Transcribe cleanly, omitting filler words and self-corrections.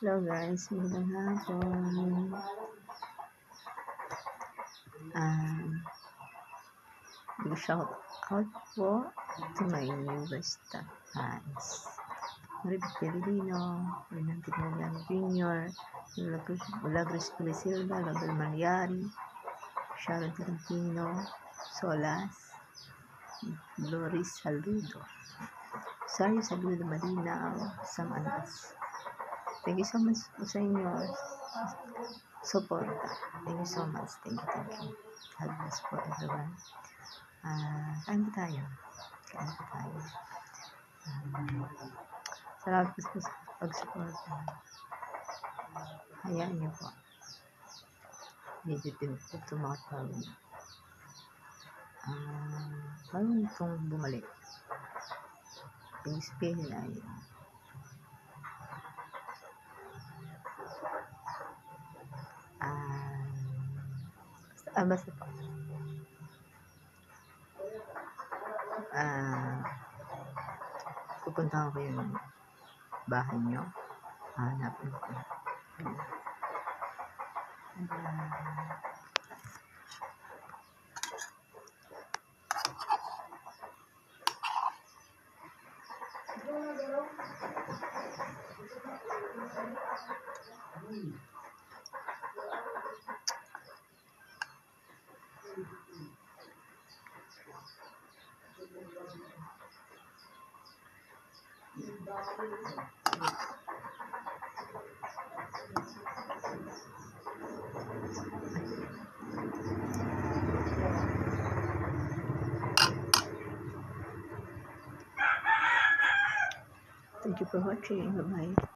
Hello guys, magandang hapon. Big shout out po to my newest fans. Maribit Pelilino, Fernando Tignan Jr., Milagros Pilisilva, Label Mariari, Sharon Tolentino, Solas, Loris Saludo, Sayo Saludo Malinaw, Sam Anas. Thank you so much po sa inyo support. Thank you so much. Thank you. God bless po everyone. Kain po tayo. Salamat po sa pag-support. Hayaan niyo po. Medyo din po tumatawag. Bago itong bumalik. Pag-spell ay basta po. Pupunta ko yung bahay nyo. Hanapin ko. Thank you for watching. Bye-bye.